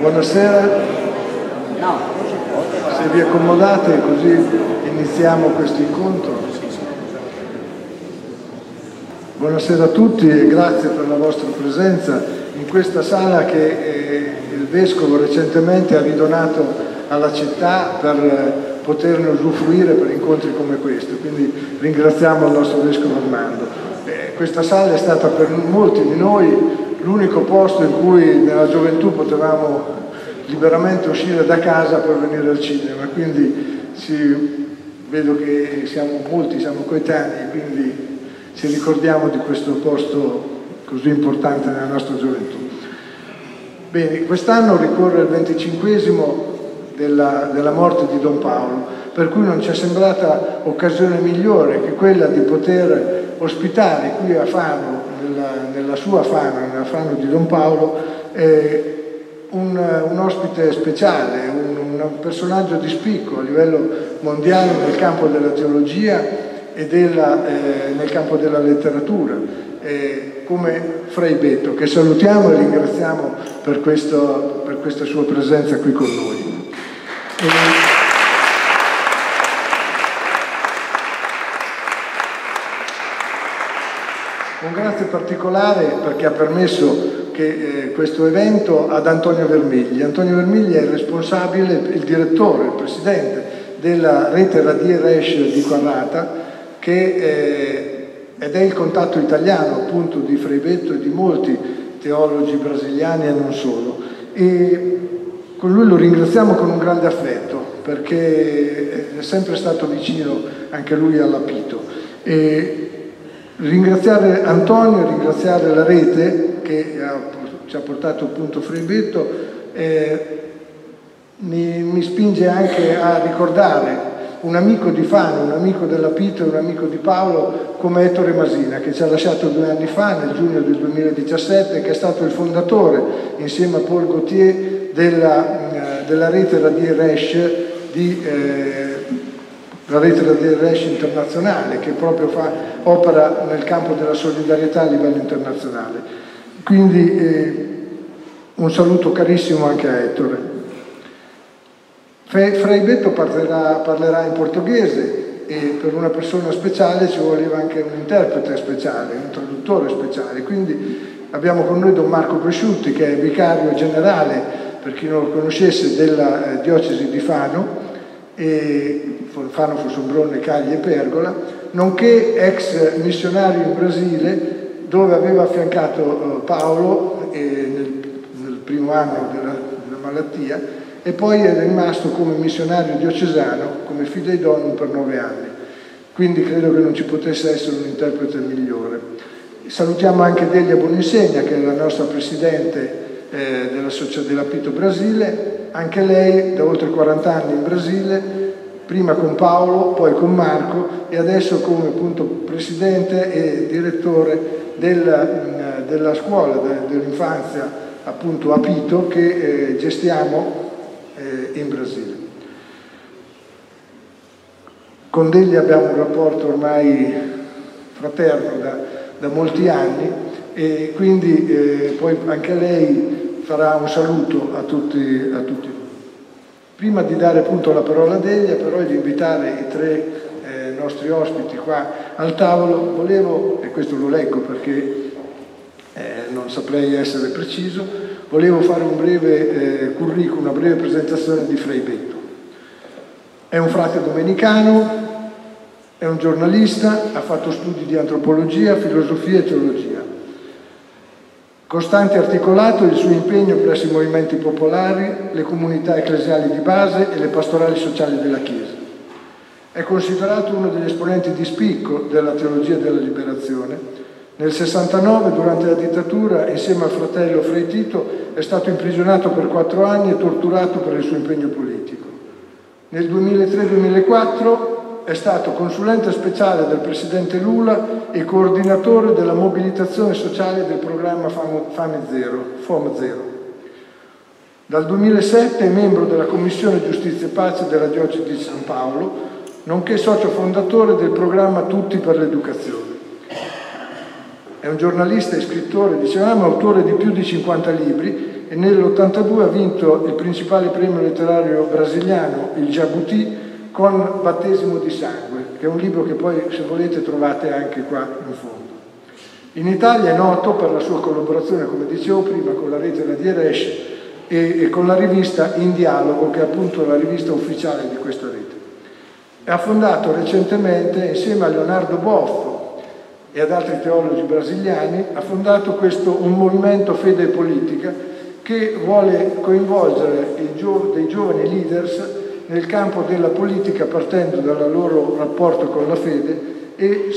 Buonasera, se vi accomodate così iniziamo questo incontro. Buonasera a tutti e grazie per la vostra presenza in questa sala che il Vescovo recentemente ha ridonato alla città per poterne usufruire per incontri come questo, quindi ringraziamo il nostro Vescovo Armando. Questa sala è stata per molti di noi l'unico posto in cui nella gioventù potevamo liberamente uscire da casa per venire al cinema, quindi vedo che molti siamo coetanei, quindi ci ricordiamo di questo posto così importante nella nostra gioventù. Bene, quest'anno ricorre il 25esimo della morte di Don Paolo, per cui non ci è sembrata occasione migliore che quella di poter ospitare qui a Fano, nella sua Fano, nella Fano di Don Paolo, un ospite speciale, un personaggio di spicco a livello mondiale nel campo della teologia e nel campo della letteratura, come Frei Betto, che salutiamo e ringraziamo per questa sua presenza qui con noi. Un grazie particolare perché ha permesso che questo evento ad Antonio Vermigli. Antonio Vermigli è il responsabile, il direttore, il presidente della rete Radie Resh di Quarrata, ed è il contatto italiano appunto di Frei Betto e di molti teologi brasiliani e non solo. E con lui lo ringraziamo con un grande affetto perché è sempre stato vicino anche lui all'Apito. Ringraziare Antonio, ringraziare la rete che ci ha portato appunto Frei Betto mi spinge anche a ricordare un amico di Fano, un amico dell'Apito e un amico di Paolo come Ettore Masina, che ci ha lasciato 2 anni fa, nel giugno del 2017, che è stato il fondatore, insieme a Paul Gauthier, della rete Radie Resh la rete Radie Resh internazionale, che proprio opera nel campo della solidarietà a livello internazionale. Quindi un saluto carissimo anche a Ettore. Frei Betto parlerà in portoghese e per una persona speciale ci voleva anche un interprete speciale, un traduttore speciale. Quindi abbiamo con noi Don Marco Cresciutti, che è vicario generale, per chi non lo conoscesse, della diocesi di Fano, Fano, Fossombrone, Cagli e Pergola, nonché ex missionario in Brasile, dove aveva affiancato Paolo nel primo anno della malattia, e poi è rimasto come missionario diocesano, come fidei donum per 9 anni. Quindi credo che non ci potesse essere un interprete migliore. Salutiamo anche Delia Boninsegna, che è la nostra presidente dell'Apito Brasile, anche lei da oltre 40 anni in Brasile, prima con Paolo, poi con Marco e adesso come appunto presidente e direttore della scuola dell'infanzia appunto Apito, che gestiamo in Brasile. Con Delia abbiamo un rapporto ormai fraterno da molti anni e quindi poi anche lei farà un saluto a tutti noi. Prima di dare appunto la parola a Delia, però, e di invitare i 3 nostri ospiti qua al tavolo, volevo, e questo lo leggo perché non saprei essere preciso, volevo fare un breve curriculum, una breve presentazione di Frei Betto. È un frate domenicano, è un giornalista, ha fatto studi di antropologia, filosofia e teologia. Costante e articolato il suo impegno presso i movimenti popolari, le comunità ecclesiali di base e le pastorali sociali della Chiesa. È considerato uno degli esponenti di spicco della teologia della liberazione. Nel 69, durante la dittatura, insieme al fratello Frei Tito, è stato imprigionato per 4 anni e torturato per il suo impegno politico. Nel 2003-2004 è stato consulente speciale del presidente Lula e coordinatore della mobilitazione sociale del programma FOM Zero. Dal 2007 è membro della Commissione Giustizia e Pace della Diocesi di San Paolo, nonché socio fondatore del programma Tutti per l'Educazione. È un giornalista e scrittore, dicevamo, autore di più di 50 libri e nell'82 ha vinto il principale premio letterario brasiliano, il Jabuti, con Battesimo di sangue, che è un libro che poi, se volete, trovate anche qua in fondo. In Italia è noto per la sua collaborazione, come dicevo prima, con la rete La Dieresh e con la rivista In Dialogo, che è appunto la rivista ufficiale di questa rete. E ha fondato recentemente, insieme a Leonardo Boffo e ad altri teologi brasiliani, ha fondato un movimento Fede e Politica che vuole coinvolgere dei giovani leaders nel campo della politica, partendo dal loro rapporto con la fede e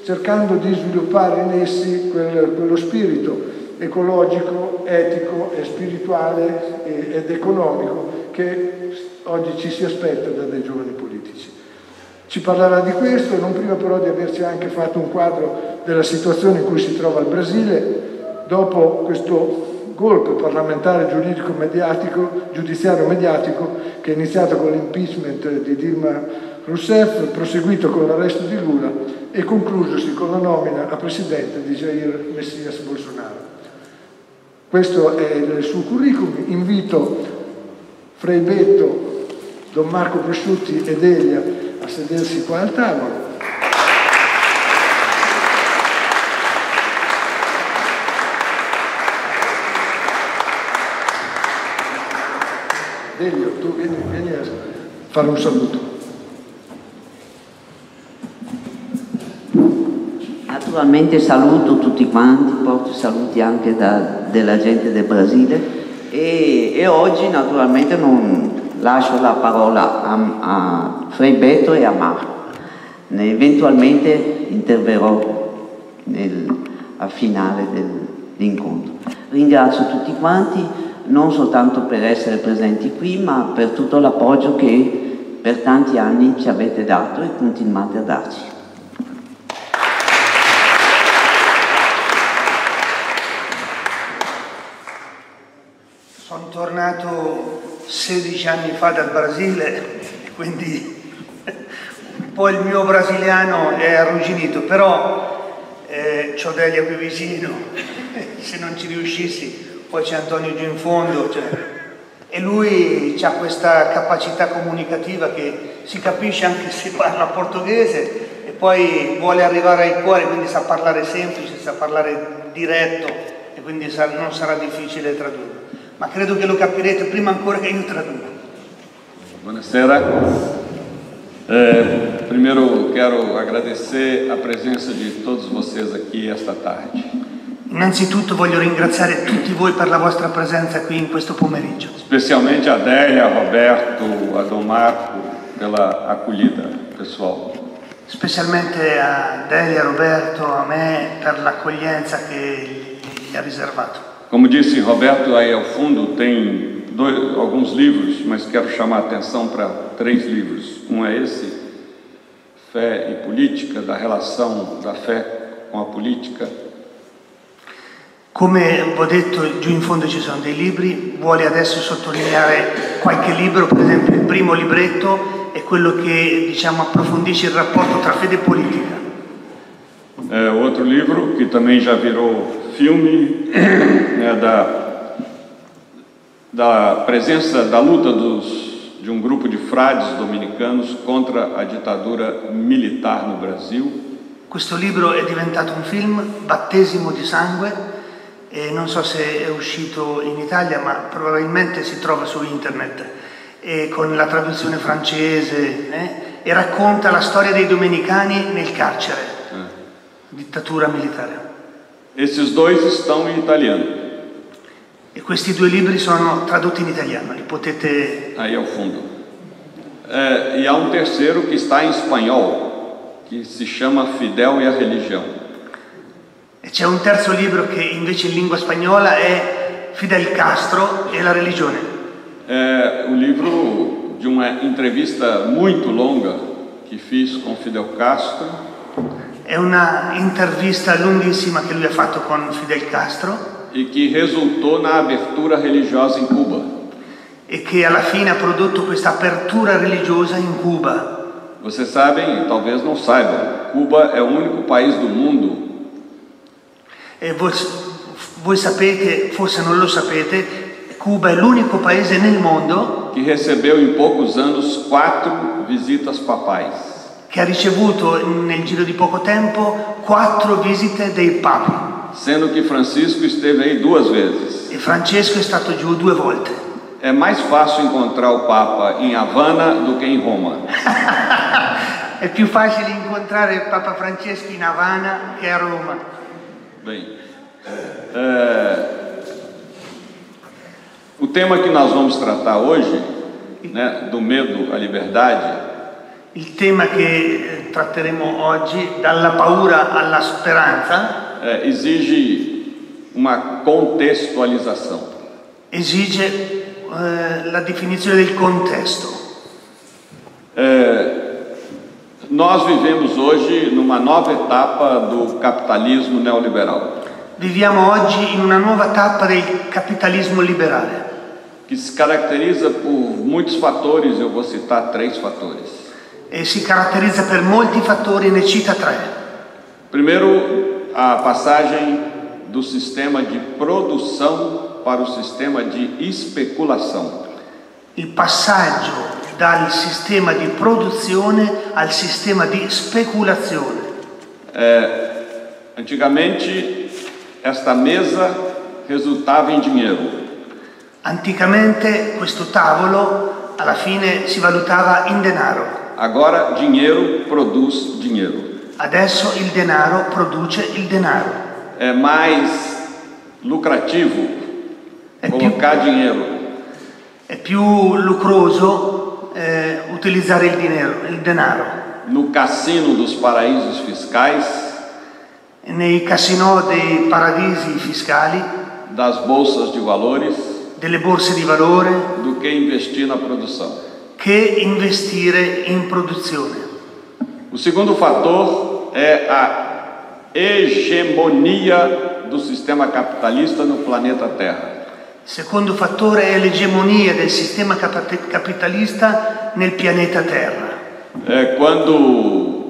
cercando di sviluppare in essi quello spirito ecologico, etico e spirituale ed economico che oggi ci si aspetta da dei giovani politici. Ci parlerà di questo, non prima però di averci anche fatto un quadro della situazione in cui si trova il Brasile dopo questo golpe parlamentare giudiziario mediatico che è iniziato con l'impeachment di Dilma Rousseff, proseguito con l'arresto di Lula e conclusosi con la nomina a presidente di Jair Messias Bolsonaro. Questo è il suo curriculum. Invito Frei Betto, Don Marco Presciutti ed Elia a sedersi qua al tavolo. Elio, tu vieni a fare un saluto. Naturalmente saluto tutti quanti, porto saluti anche della gente del Brasile e oggi naturalmente non lascio la parola a Frei Betto e a Marco. Eventualmente interverrò al finale dell'incontro. Ringrazio tutti quanti, non soltanto per essere presenti qui, ma per tutto l'appoggio che per tanti anni ci avete dato e continuate a darci. Sono tornato 16 anni fa dal Brasile, quindi un po' il mio brasiliano è arrugginito, però c'ho Delia qui vicino, se non ci riuscissi. Poi c'è Antonio giù in fondo, e lui ha questa capacità comunicativa che si capisce anche se parla portoghese e poi vuole arrivare ai cuori, quindi sa parlare semplice, sa parlare diretto e quindi non sarà difficile tradurre. Ma credo che lo capirete prima ancora che io traduca. Buonasera. Primeiro quero agradecer a presença de todos vocês aqui esta tarde. Innanzitutto voglio ringraziare tutti voi per la vostra presenza qui in questo pomeriggio. Especialmente a Délia, a Roberto, a Dom Marco pela acolhida pessoal. Specialmente a Delia, a Roberto, a me per l'accoglienza che gli ha riservato. Como disse Roberto, aí ao fundo tem alguns livros, mas quero chamar a atenção para 3 livros. Um é esse, Fé e Política, da relação da fé com a política. Come ho detto, giù in fondo ci sono dei libri, vuole adesso sottolineare qualche libro, per esempio il primo libretto è quello che approfondisce il rapporto tra fede e politica. Outro livro que também já virou filme é da presença da luta de um grupo de frades dominicanos contra a ditadura militar no Brasil. Questo libro è diventato un film, Battesimo di sangue. E non so se è uscito in Italia, ma probabilmente si trova su internet, con la traduzione francese, e racconta la storia dei domenicani nel carcere, dittatura militare. Esses dois estão em italiano. E questi 2 libri sono tradotti in italiano, li potete... Aí ao fundo. E há um terceiro que está em espanhol, que se chama Fidel e a Religião. E c'è un terzo libro che invece in lingua spagnola è Fidel Castro e la religione. É o livro de uma entrevista muito longa que fiz com Fidel Castro. È una intervista lunghissima che lui ha fatto con Fidel Castro. E que resultou na abertura religiosa em Cuba. E che alla fine ha prodotto questa apertura religiosa in Cuba. Vocês sabem, talvez não saibam, Cuba é o único país do mundo. E voi sapete, forse non lo sapete, Cuba è l'unico paese nel mondo que recebeu em poucos anos 4 visitas papais. che ha ricevuto nel giro di poco tempo 4 visite dei papi. Sendo que Francisco esteve aí 2 vezes. E Francesco è stato giù 2 volte. É mais fácil encontrar o Papa em Havana do que em Roma. È più facile incontrare Papa Francesco in Havana che a Roma. Bem, o tema que nós vamos tratar hoje, né, do medo à liberdade, Il tema che tratteremo oggi, dalla paura alla speranza, exige uma contextualização. esige la definizione del contesto. Nós vivemos hoje numa nova etapa do capitalismo neoliberal, Viviamo oggi in una nuova tappa del capitalismo liberale, que se caracteriza por muitos fatores, eu vou citar 3 fatores. e si caratterizza per molti fattori, ne cita 3. Primeiro, a passagem do sistema de produção para o sistema de especulação. Il passaggio dal sistema di produzione al sistema di speculazione. Antigamente, esta mesa resultava em dinheiro. Anticamente questo tavolo alla fine si valutava in denaro. Agora, dinheiro produz dinheiro. Adesso il denaro produce il denaro. É mais lucrativo colocar dinheiro È più lucroso utilizzare il denaro. no cassino dos paraísos fiscais, Nei casinò dei paradisi fiscali, das bolsas de valores, delle borse di valore, do que investir na produção. che investire in produzione. O segundo fator é a hegemonia do sistema capitalista no planeta Terra. Il secondo fattore è l'egemonia del sistema capitalista nel pianeta Terra. Quando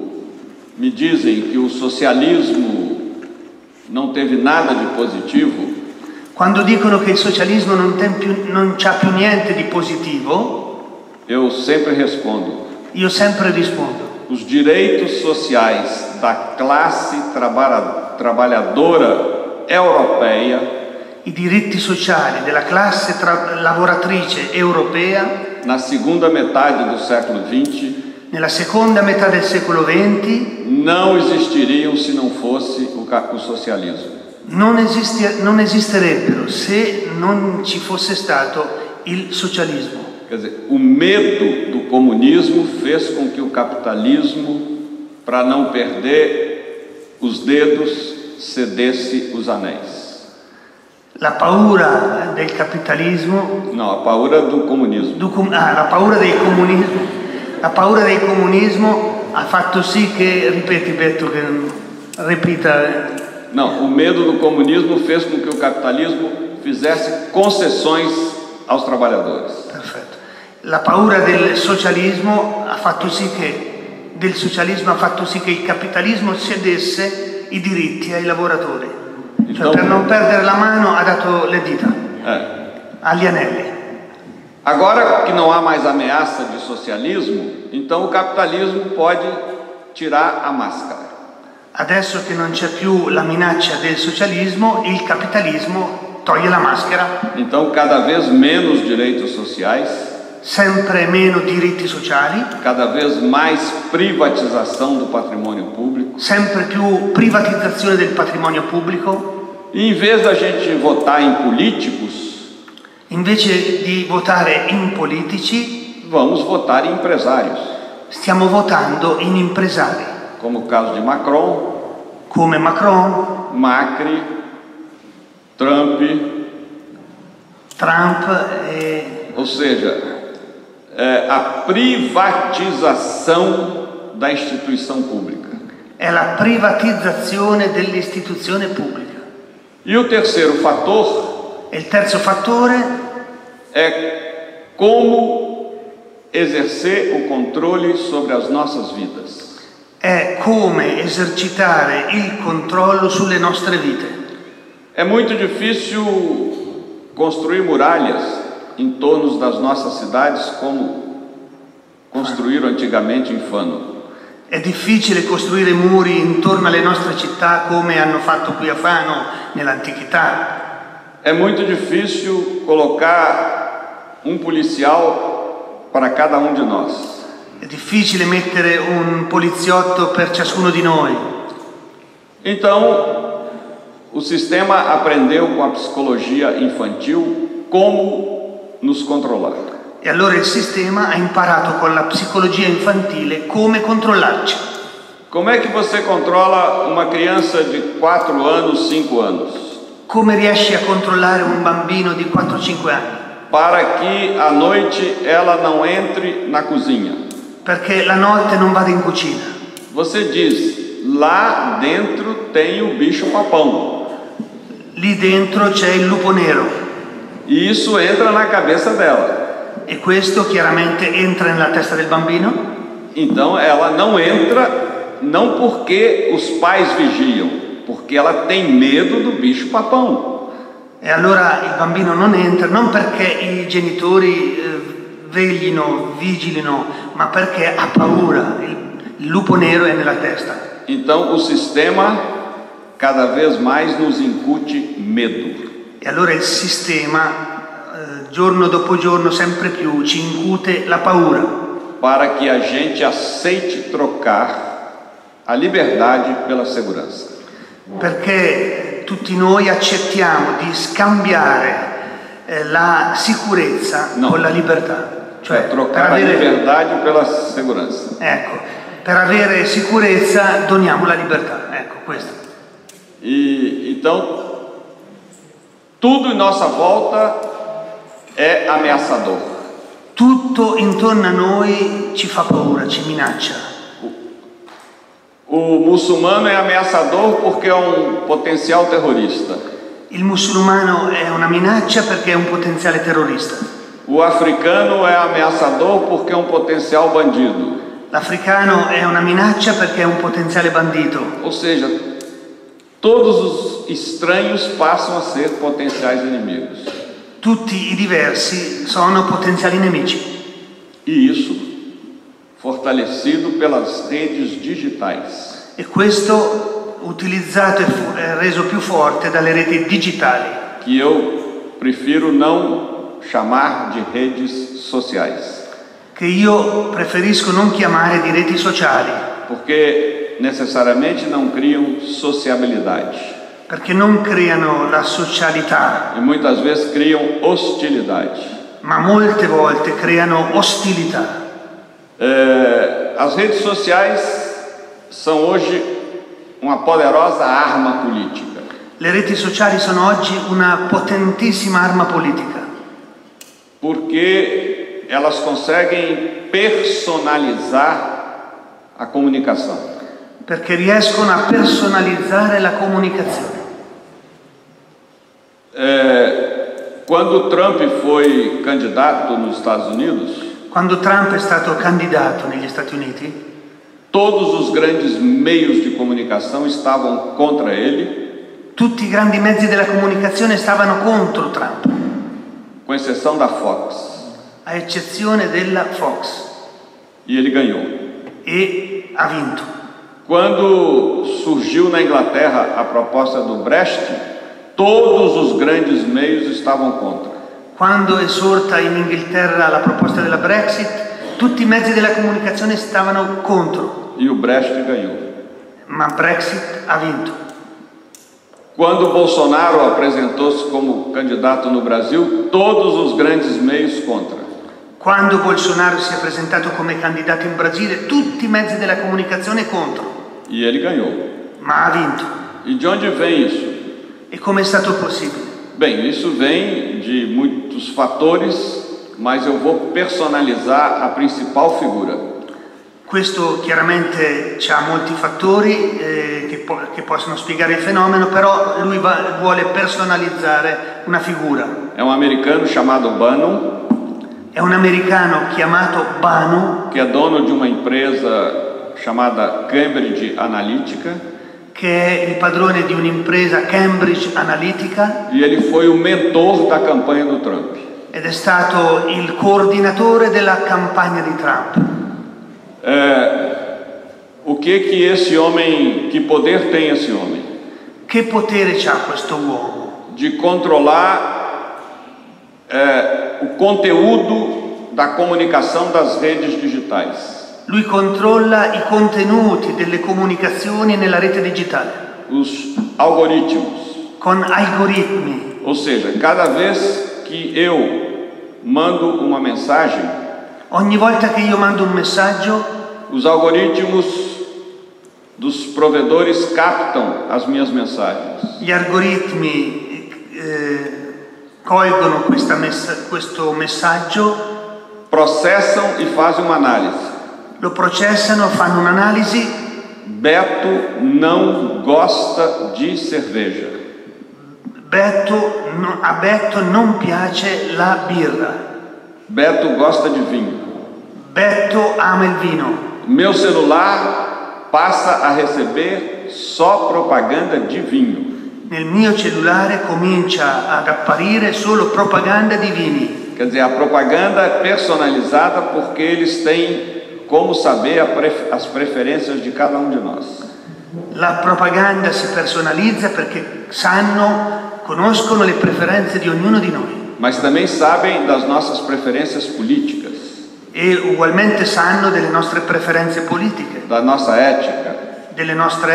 me dizem que o socialismo não teve nada de positivo, Quando dicono che il socialismo non c'ha più niente di positivo, eu sempre respondo: io sempre rispondo: os direitos sociais da classe trabalhadora europeia, i diritti sociali della classe lavoratrice europea na segunda metade do século XX, nella seconda metà del secolo XX não existiriam se não fosse o socialismo. non esisterebbero se non ci fosse stato il socialismo. Quer dizer, o medo do comunismo fez com que o capitalismo, para não perder os dedos, cedesse os anéis. La paura del capitalismo, Não, a paura do comunismo. la paura del comunismo ha fatto sì che, ripeti Beto, che ripeta. Não, o medo do comunismo fez com que o capitalismo fizesse concessões aos trabalhadores. Perfetto. La paura del socialismo ha fatto sì che il capitalismo cedesse i diritti ai lavoratori. Cioè, per non perdere la mano ha dato le dita, agli anelli. Agora que não há mais ameaça de socialismo, então o capitalismo pode tirar a máscara. Adesso che non c'è più la minaccia del socialismo, il capitalismo toglie la maschera. Então, cada vez menos direitos sociais, sempre meno diritti sociali, cada vez mais privatização do patrimônio público. sempre più privatizzazione del patrimonio pubblico. E em vez da gente votar em políticos, invece di votare in politici, vamos votar em empresários. Stiamo votando in impresari. Como o caso de Macron, come Macron, Macri, Trump. Ou seja, a privatização da instituição pública. È la privatizzazione dell'istituzione pubblica. E o terceiro fator? E il terzo fattore é como exercer o controle sobre as nossas vidas. È come esercitare il controllo sulle nostre vite. É muito difícil construir muralhas em torno das nossas cidades como construíram antigamente em Fano. È difficile costruire muri intorno alle nostre città come hanno fatto qui a Fano nell'antichità. É muito difícil colocar um policial para cada um de nós. È difficile mettere un poliziotto per ciascuno di noi. Então, o sistema aprendeu com a psicologia infantil como nos controlar. E allora il sistema ha imparato con la psicologia infantile come controllarci. Como é que você controla uma criança de 4 anos, 5 anos? Come riesci a controllare un bambino di 4-5 anni? Para que à noite ela não entre na cozinha. Perché la notte non vada in cucina. Você diz, lá dentro tem o bicho papão. Lì dentro c'è il lupo nero. E isso entra na cabeça dela. E questo chiaramente entra nella testa del bambino. Então ela não entra, não porque os pais vigiam, porque ela tem medo do bicho papão. E allora il bambino non entra, non perché i genitori veglino, vigilino, ma perché ha paura. Il lupo nero è nella testa. Então o sistema cada vez mais nos incute medo. E allora il sistema giorno dopo giorno sempre più ci incute la paura. Para que a gente aceite trocar a liberdade pela segurança. Perché tutti noi accettiamo di scambiare la sicurezza con la libertà. Cioè trocar a liberdade pela segurança. Ecco, per avere sicurezza doniamo la libertà. Ecco, questo. E então tudo em nossa volta è ameaçador. Tutto intorno a noi ci fa paura, ci minaccia. O muçulmano é ameaçador porque é um potencial terrorista. Il musulmano è una minaccia perché è un potenziale terrorista. O africano é ameaçador porque é um potencial bandido. L'africano è una minaccia perché è un potenziale bandito. Ou seja, todos os estranhos passam a ser potenciais inimigos. Tutti i diversi sono potenziali nemici. E isso fortalecido pelas redes digitais. E questo utilizzato e reso più forte dalle reti digitali. Que eu prefiro não chamar de redes sociais. Che io preferisco non chiamare di reti sociali. Porque necessariamente não criam sociabilidade. Perché non creano la socialità. E muitas vezes criam hostilidade. Ma molte volte creano ostilità. As redes sociais são hoje uma poderosa arma política. Le reti sociali sono oggi una potentissima arma politica. Porque elas conseguem personalizar a comunicação. Perché riescono a personalizzare la comunicazione. Quando Trump foi candidato nos Estados Unidos, quando Trump è stato candidato negli Stati Uniti, todos os grandes meios de comunicação estavam contra ele. Tutti i grandi mezzi della comunicazione stavano contro Trump. Com exceção da Fox. A eccezione della Fox. E ele ganhou. E ha vinto. Quando surgiu na Inglaterra a proposta do Brexit, todos os grandes meios estavam contra. Quando è sorta in Inghilterra la proposta della Brexit, tutti i mezzi della comunicazione stavano contro. E o Brexit ganhou. Ma Brexit ha vinto. Quando Bolsonaro apresentou-se como candidato no Brasil, todos os grandes meios contra. Quando Bolsonaro si è presentato come candidato in Brasile, tutti i mezzi della comunicazione contro. E ele ganhou. Ma ha vinto. E de onde vem isso? E come è stato possibile? Bem, isso vem de muitos fatores, mas eu vou personalizar a principal figura. Questo chiaramente ha molti fattori che possono spiegare il fenomeno, però lui vuole personalizzare una figura. È un americano chamado Bannon. È un americano chiamato Bannon, che è dono di uma empresa chamada Cambridge Analytica, che che è il padrone di un'impresa Cambridge Analytica. E ele foi o mentor da campanha do Trump. Ed è stato il coordinatore della campagna di Trump. O que esse homem, que poder tem esse homem? Che potere c'ha questo uomo? De controlar o conteúdo da comunicação das redes digitais. Lui controlla i contenuti delle comunicazioni nella rete digitale. Os algoritmos. Con algoritmi. Ou seja, cada vez que eu mando uma mensagem, ogni volta che io mando un messaggio, os algoritmos dos provedores captam as minhas mensagens. Gli algoritmi colgono questo messaggio, processam e fazem uma análise. Lo processano, fanno un'analisi. Beto não gosta de cerveja. A Beto non piace la birra. Beto gosta de vinho. Beto ama il vino. Meu celular passa a receber só propaganda de vinho. Nel mio cellulare comincia ad apparire solo propaganda di vini. Quer dizer, a propaganda é personalizada porque eles têm como saber as preferências de cada um de nós. La propaganda si personalizza perché conoscono le preferenze di ognuno di noi. Mas também sabem das nossas preferências políticas. E ugualmente sanno delle nostre preferenze politiche. Da nossa ética. Della nostra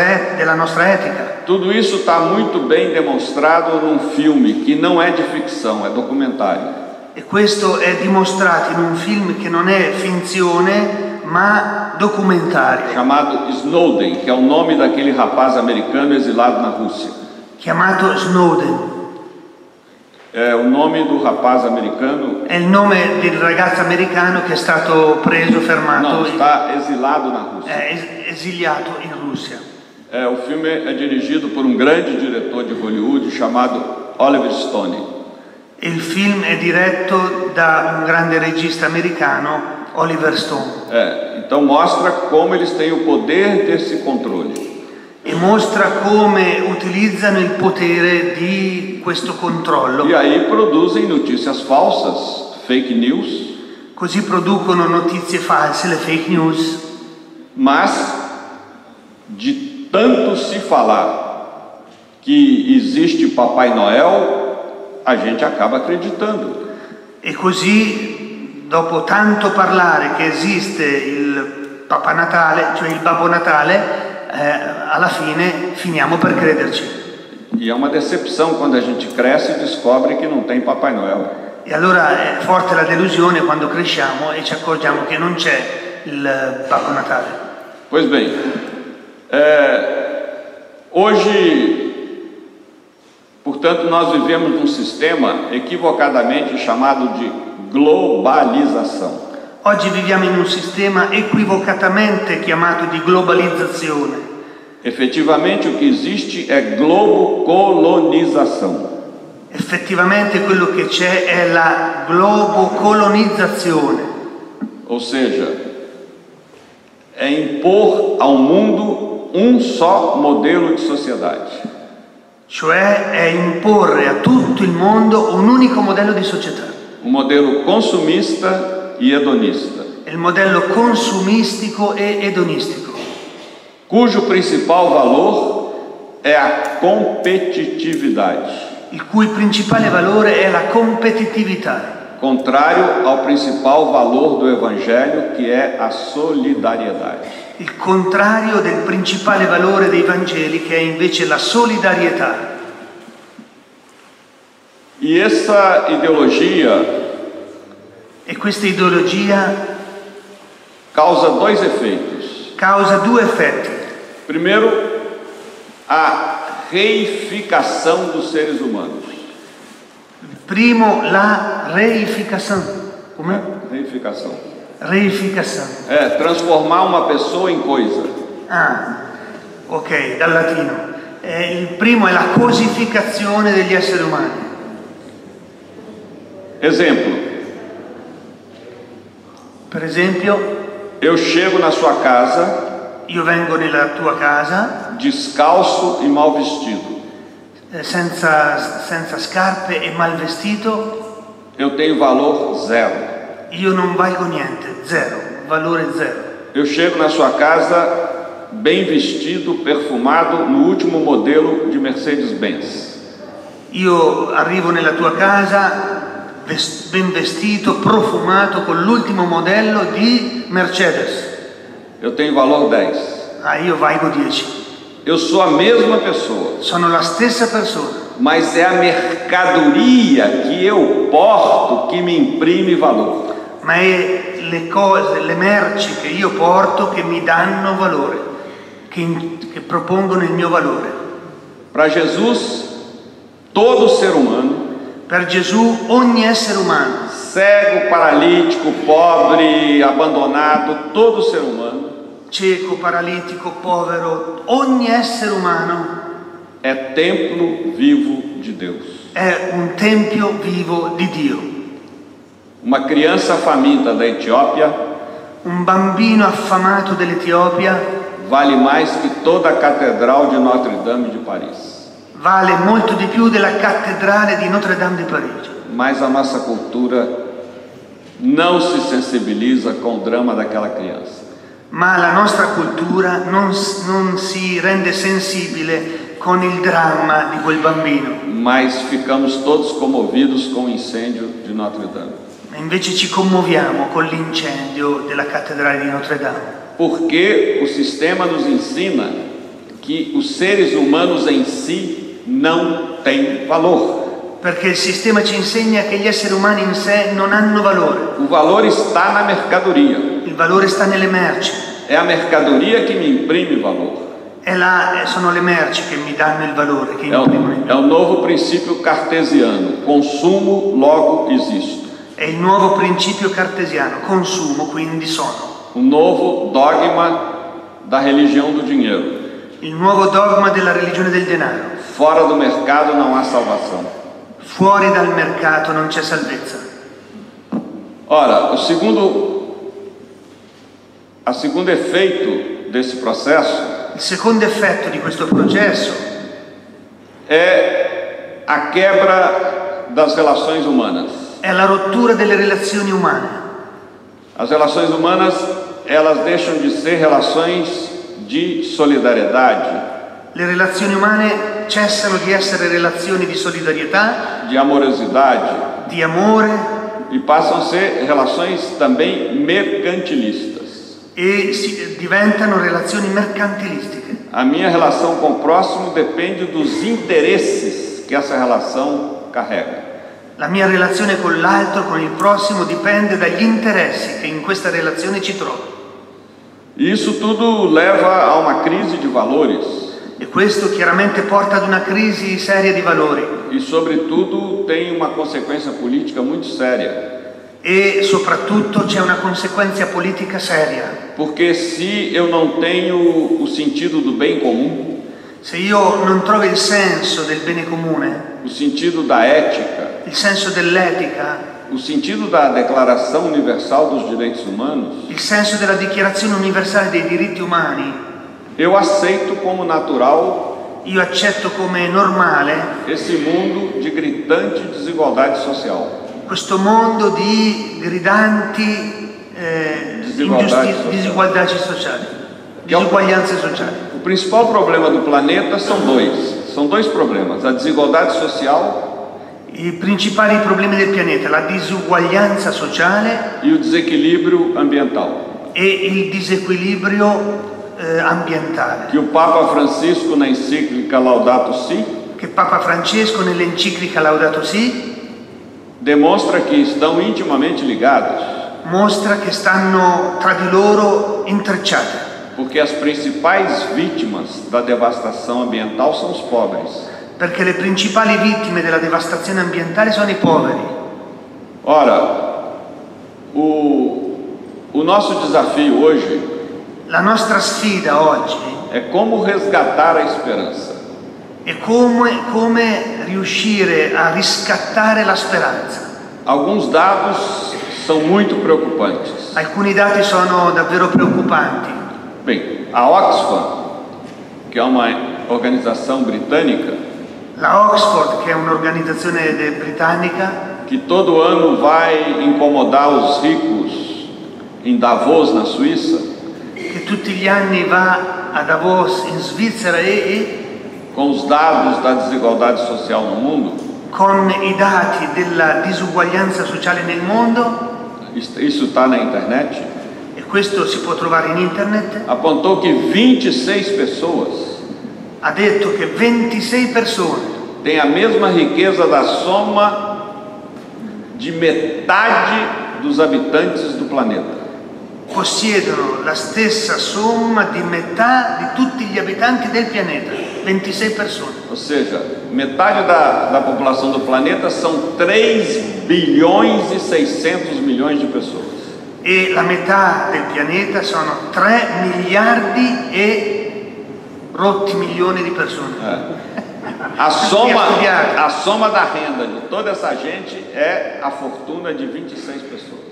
etica. Tudo isso está muito bem demonstrado num filme que não é de ficção, é documentário. E questo è dimostrato in un film che non è finzione, ma documentario. Chamado Snowden, que é o nome daquele rapaz americano exilado na Rússia. Chiamato Snowden. É o nome do rapaz americano. È il nome del ragazzo americano che è stato preso, fermato. Não, está exilado na Rússia. È esiliato in Russia. O filme é dirigido por um grande diretor de Hollywood chamado Oliver Stone. Il film è diretto da un grande regista americano, Oliver Stone. Então mostra como eles têm o poder desse controle. E mostra come utilizzano il potere di questo controllo. E aí produzem notícias falsas, fake news. Così producono notizie false, le fake news. Mas de tanto se falar que existe Papai Noel, a gente acaba acreditando. E così, dopo tanto parlare che esiste il Papa Natale, cioè il Babbo Natale, alla fine finiamo per crederci. E é uma decepção quando a gente cresce e descobre que não tem Papai Noel. E allora è forte la delusione quando cresciamo e ci accorgiamo che non c'è il Babbo Natale. Pois bem, hoje, portanto, nós vivemos num sistema equivocadamente chamado de globalização. Oggi viviamo in un sistema equivocatamente chiamato di globalizzazione. Effettivamente o que existe è globocolonização. Effettivamente quello che c'è è la globocolonizzazione. Ou seja, é impor ao mundo um só modelo de sociedade. Cioè è imporre a tutto il mondo un unico modello di società. Um modelo consumista e hedonista. Il modello consumistico e edonistico. Cujo principal valor é a competitividade. Il cui principale valore è la competitività. Contrário ao principal valor do Evangelho, que é a solidariedade. Il contrario del principale valore dei Vangeli, che è invece la solidarietà. E essa ideologia E questa ideologia causa dois efeitos. Causa due effetti. Primeiro, a reificação dos seres humanos. Primo, la reificação. Come? Reificação. Reificação. Transformar uma pessoa em coisa. Ok, dal latino. Il primo è la cosificazione degli esseri umani. Exemplo. Per esempio, eu chego na sua casa. Io vengo nella tua casa. descalço e mal vestido, senza scarpe e mal vestito, eu tenho valor zero. io non valgo niente, zero, valore zero. Eu chego na sua casa bem vestido, perfumado, no último modelo de Mercedes-Benz. Io arrivo nella tua casa ben vestito, profumato, con l'ultimo modello di Mercedes. Eu tenho valor 10. Io valgo 10. Eu sou a mesma pessoa. Sono la stessa persona. Mas é a mercadoria que eu porto que me imprime valor. Ma è le cose, le merci che io porto che mi danno valore, che propongono il mio valore. Para Jesus, todo ser humano, per Gesù ogni essere umano, cego, paralítico, pobre, abandonado, todo ser humano, cieco, paralitico, povero, ogni essere umano é templo vivo de Deus. È un tempio vivo di Dio. Uma criança faminta da Etiópia, un bambino affamato dell'Etiopia, vale mais que toda a catedral de Notre-Dame de Paris. Vale molto di più della cattedrale di Notre-Dame di Parigi. Mas a nossa cultura não se sensibiliza com o drama daquela criança. Ma la nostra cultura non si rende sensibile con il dramma di quel bambino. Mas ficamos todos comovidos com o incêndio de Notre-Dame. Invece ci commuoviamo con l'incendio della cattedrale di Notre-Dame. Porque o sistema nos ensina que os seres humanos em si não têm valor. Perché il sistema ci insegna che gli esseri umani in sé non hanno valore. O valor está na mercadoria. Il valore sta nelle merci. É a mercadoria que me imprime valor. Sono le merci che mi danno il valore, che imprimono. É o novo princípio cartesiano: consumo, logo existo. È il nuovo principio cartesiano: consumo, quindi sono. O novo dogma da religião do dinheiro. Il nuovo dogma della religione del denaro. Fora do mercado não há salvação. Fuori dal mercato non c'è salvezza. Ora, o segundo efeito desse processo, il secondo effetto di questo processo é a quebra das relações humanas. È la rottura delle relazioni umane. As relações humanas, elas deixam de ser relações de solidariedade. Le relazioni umane cessano di essere relazioni di solidarietà, de amorosidade, di amore, e passam a ser relações também mercantilistas. E diventano relazioni mercantilistiche. A minha relação com o próximo depende dos interesses que essa relação carrega. La mia relazione con l'altro, con il prossimo, dipende dagli interessi che in questa relazione ci trovo. Isso tudo leva a uma crise de valores. E questo chiaramente porta ad una crisi seria di valori. E, sobretudo, tem uma consequência política muito séria. E soprattutto c'è una conseguenza politica seria. Porque se eu não tenho o sentido do bem comum, se io non trovo il senso del bene comune, o sentido da ética, il senso dell'etica, o sentido da Declaração Universal dos Direitos Humanos, il senso della Dichiarazione Universale dei Diritti Umani, eu aceito como natural, io accetto come normale esse mundo de gritante desigualdade social. Questo mondo di gridanti disuguaglianze sociali. Disuguaglianze sociali. O principal problema do planeta são dois problemas: a desigualdade social, i principali problemi del pianeta, la disuguaglianza sociale e o desequilíbrio ambiental. E il disequilibrio ambientale. Que o Papa Francisco na encíclica Laudato Si, che Papa Francesco nell'enciclica Laudato Si demonstra que estão intimamente ligados. Mostra che stanno tra di loro intrecciate. Porque as principais vítimas da devastação ambiental são os pobres. Perché le principali vittime della devastazione ambientale sono i poveri. Ora, o nosso desafio hoje, la nostra sfida oggi, é como resgatar a esperança. E come riuscire a riscattare la speranza. Alguns dados são muito preocupantes. Alcuni dati sono davvero preoccupanti. Bem, a Oxfam que é uma organização britânica, La Oxford, che è un'organizzazione britannica, que todo ano vai incomodar os ricos em Davos, na Suíça, che tutti gli anni va a Davos in Svizzera com os dados da desigualdade social no mundo, con i dati della disuguaglianza sociale nel mondo, isso está na internet, e questo si può trovare in internet, apontou que 26 pessoas ha detto che 26 persone têm a mesma riqueza da soma de metade dos habitantes do planeta. possiedono la stessa somma di metà di tutti gli abitanti del pianeta, 26 persone. Ou seja, metade da população do planeta são 3 bilhões e 600 milhões de pessoas. E la metà del pianeta sono 3 miliardi e rotti milioni di persone. A soma da renda de toda essa gente é a fortuna de 26 pessoas.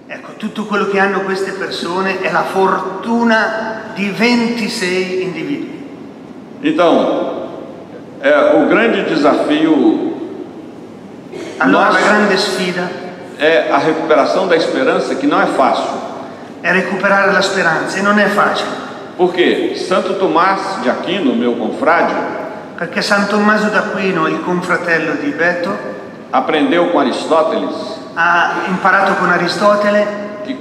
Ecco, tutto quello che hanno queste persone è la fortuna di 26 individui. Então, o grande desafio Allora la grande sfida é a recuperação da esperança, que não é fácil. è recuperare la speranza e non è facile, Porque Santo Tomás de Aquino, meu confrade, perché San Tommaso d'Aquino, il confratello di Beto, aprendeu com Aristóteles ha imparato con Aristotele que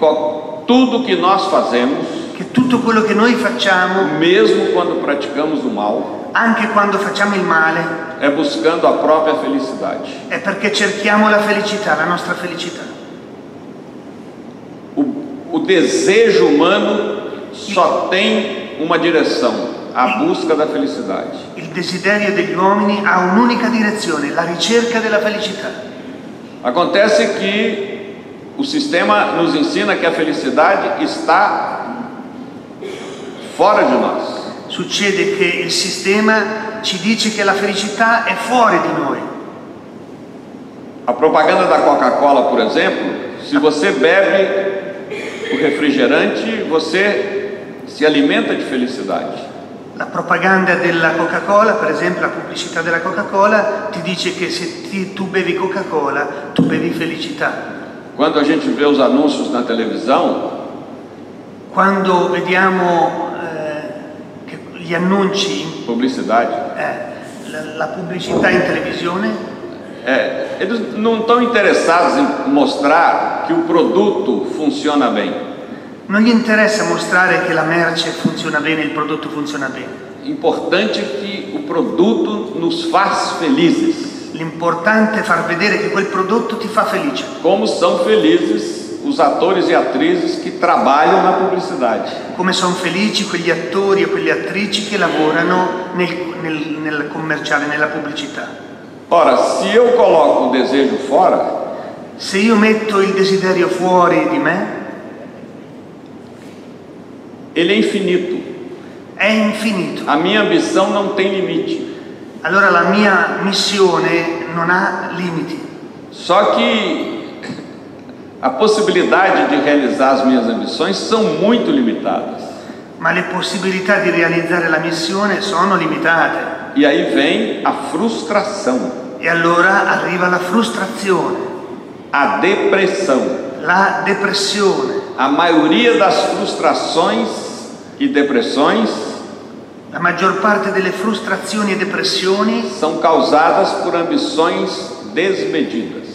tudo que nós fazemos, che tutto quello che noi facciamo, mesmo quando praticamos o mal, anche quando facciamo il male, é buscando a própria felicidade. è perché cerchiamo la felicità, la nostra felicità. O desejo humano só tem uma direção, a busca da felicidade. Il desiderio degli uomini ha un'unica direzione, la ricerca della felicità. Acontece que o sistema nos ensina que a felicidade está fora de nós. Succede che il sistema ci dice che la felicità è fuori di noi. A propaganda da Coca-Cola, por exemplo, se você bebe o refrigerante, você se alimenta de felicidade. La propaganda della Coca-Cola, per esempio la pubblicità della Coca-Cola, ti dice che se tu bevi Coca-Cola, tu bevi felicità. Quando a gente vê os anúncios na televisão, quando vediamo gli annunci, publicidade, la pubblicità in televisione, eles não estão interessados em mostrar que o produto funciona bem. non gli interessa mostrare che la merce funziona bene, il prodotto funziona bene. Importante é que o produto nos faz felizes. L'importante è far vedere che quel prodotto ti fa felice. Como são felizes os atores e atrizes que trabalham na publicidade. Come sono felici quegli attori e quelle attrici che lavorano nel commerciale, nella pubblicità. Ora, se eu coloco o desejo fora, se io metto il desiderio fuori di me, ele é infinito. È infinito. A minha ambição não tem limite. Allora la mia missione non ha limiti. Só que a possibilidade de realizar as minhas ambições são muito limitadas. Ma le possibilità di realizzare la missione sono limitate. E aí vem a frustração. E allora arriva la frustrazione. A depressão. La depressione. A maioria das frustrações e depressões, la maggior parte delle frustrazioni e depressioni são causadas por ambições desmedidas.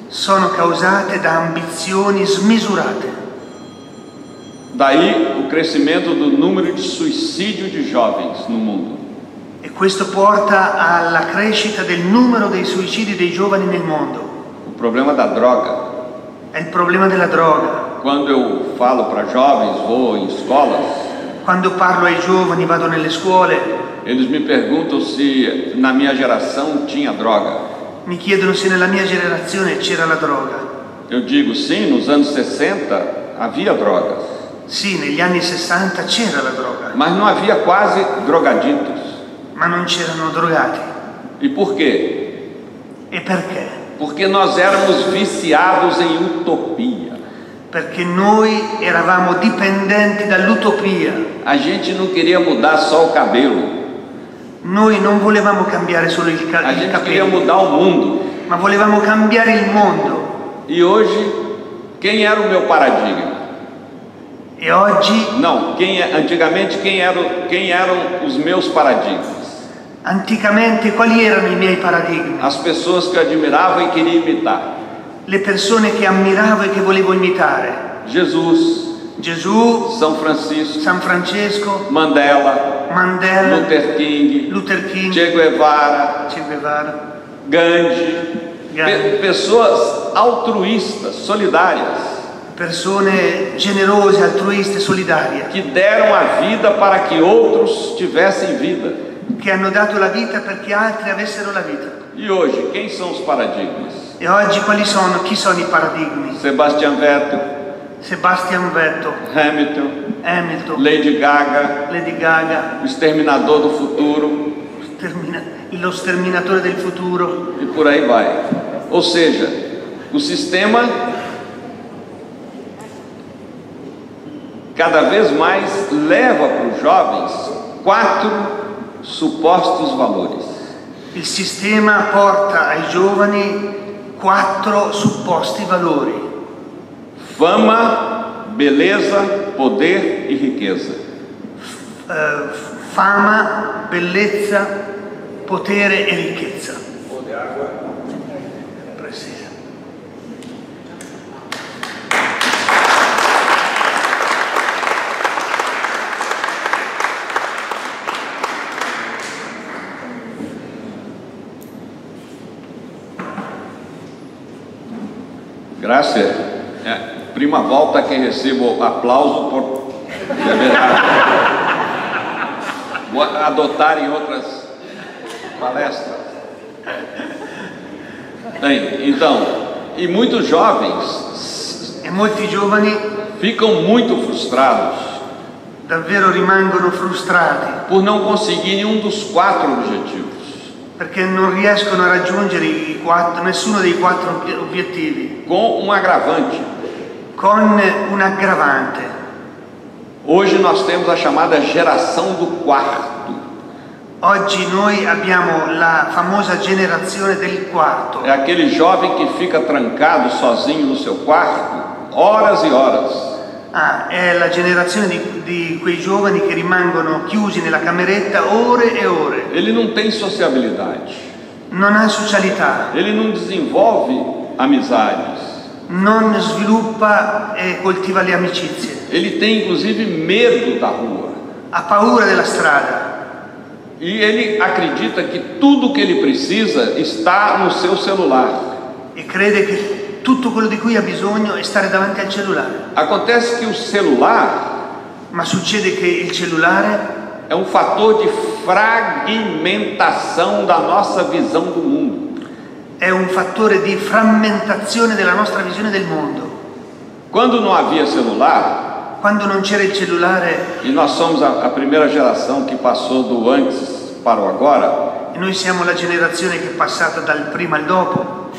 Sono causate da ambizioni smisurate. Daí o crescimento do número de suicídio de jovens no mundo. E questo porta alla crescita del numero dei suicidi dei giovani nel mondo. O problema da droga. È il problema della droga. Quando eu falo para jovens, vou em escolas. Quando parlo ai giovani, vado nelle scuole. Eles me perguntam se na minha geração tinha droga. Mi chiedono se nella mia generazione c'era la droga. Eu digo sim, nos anos 60 havia drogas. Sì, negli anni 60 c'era la droga. Mas não havia quase drogaditos. Ma non c'erano drogati. E por quê? E perché? Porque nós éramos viciados em utopia. Perché noi eravamo dipendenti dall'utopia. A gente não queria mudar só o cabelo. Noi non volevamo cambiare solo il A gente queria capello, mudar o mundo. ma volevamo cambiare il mondo. E hoje, quem era o meu paradigma? E oggi, Não, antigamente quem eram os meus paradigmas? anticamente, quali erano i miei paradigmi? As pessoas que eu admirava e queria imitar. Le persone che ammiravo e che volevo imitare. Jesus, Gesù, São Francisco, San Francesco, Mandela, Mandela, Luther King, Luther King, Che Guevara, Che Guevara, Gandhi, pessoas altruístas, solidárias, persone generose, altruiste, solidarie, que deram a vida para que outros tivessem vida. che hanno dato la vita perché altri avessero la vita. E hoje, quem são os paradigmas? E oggi quali sono? Chi sono i paradigmi? Sebastian Vettel, Sebastian Vettel, Hamilton, Hamilton, Lady Gaga, Lady Gaga, o Exterminador do Futuro lo sterminatore del futuro. e por aí vai. Ou seja, o sistema cada vez mais leva para os jovens 4 supostos valores. Il sistema porta ai giovani 4 supposti valori: Fama, beleza, poder e riqueza. fama, bellezza, potere e ricchezza. Precisa. Grazie. Prima volta che recebo applauso por beber água. Vou adotar em outras palestras. Bem, então, e muitos jovens E molti giovani ficam muito frustrados davvero rimangono frustrati por não conseguirem um dos 4 objetivos. perché non riescono a raggiungere nessuno dei 4 obiettivi, Com um agravante. con un aggravante. Hoje nós temos a chamada geração do quarto. Oggi noi abbiamo la famosa generazione del quarto. É aquele jovem que fica trancado sozinho no seu quarto horas e horas. È la generazione di quei giovani che rimangono chiusi nella cameretta ore e ore. Ele não tem sociabilidade. Non ha socialità, Ele não desenvolve amizades. non sviluppa e coltiva le amicizie, Ele tem inclusive medo da rua. ha paura della strada E ele acredita que tudo que ele precisa está no seu celular. e crede che tutto quello di cui ha bisogno è stare davanti al cellulare. Acontece que o celular Ma succede che il cellulare é um fator de fragmentação da nossa visão do mundo. è un fattore di frammentazione della nostra visione del mondo. Quando não havia celular, Quando non c'era il cellulare, e nós somos a primeira geração que passou do antes para o agora, e noi siamo la generazione che è passata dal prima al dopo,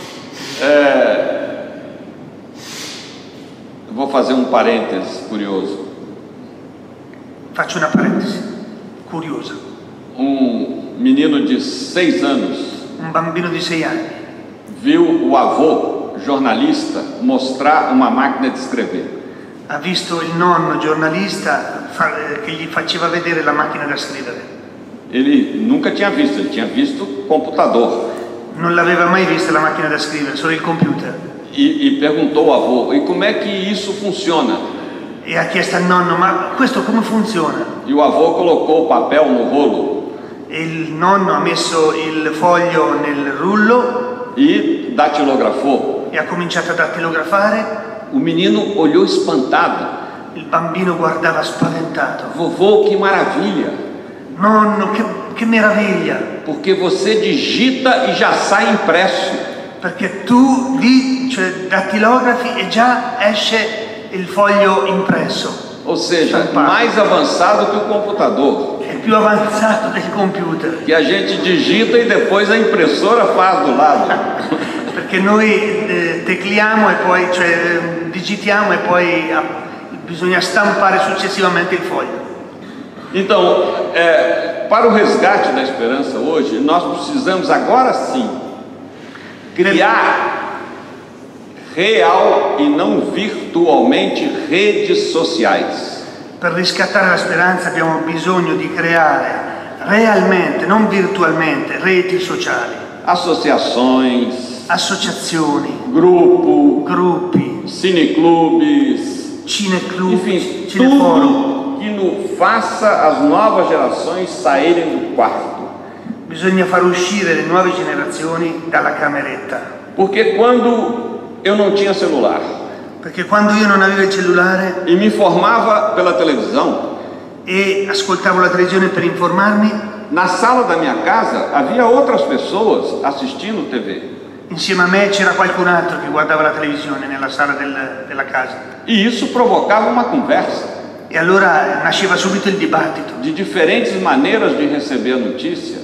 eu vou fazer um parênteses curioso. faccio una parentesi curiosa. Um menino de 6 anos Un bambino di 6 anni viu o avô, jornalista, mostrar uma máquina de escrever. ha visto il nonno giornalista che gli faceva vedere la macchina da scrivere. Ele nunca tinha visto, ele tinha visto computador. Non l'aveva mai vista la macchina da scrivere, solo il computer. E perguntou ao avô, e como é que isso funciona? E ha chiesto al nonno: ma questo come funziona? E o avô colocou o papel no rolo E il nonno ha messo il foglio nel rullo e datilografou. e ha cominciato a dattilografare. O menino olhou espantado. Il bambino guardava spaventato. Vovô, que maravilha! Nonno, che meraviglia! Porque você digita e já sai impresso. Perché tu dattilografi e già esce il foglio impresso. Ou seja, Stampato. mais avançado que o computador. È più avanzato del computer. Que a gente digita e depois a impressora faz do lado. Perché noi tecliamo e poi, digitiamo e poi bisogna stampare successivamente il foglio. Então, para o resgate da esperança hoje, nós precisamos agora sim criar real e não virtualmente redes sociais. Per riscattare la speranza abbiamo bisogno di creare realmente, non virtualmente, reti sociali. Associações, Associazioni, gruppi, cineclubes, cineclub, enfim, cineforum. tudo que nos faça as novas gerações saírem do quarto. Bisogna far uscire le nuove generazioni dalla cameretta. Porque quando eu não tinha celular Perché quando io non avevo il cellulare e me informava pela televisão, e ascoltavo la televisione per informarmi, na sala da minha casa havia outras pessoas assistindo TV. insieme a me c'era qualcun altro che guardava la televisione nella sala della casa. E isso provocava uma conversa E allora nasceva subito il dibattito de diferentes maneiras de receber a notícia,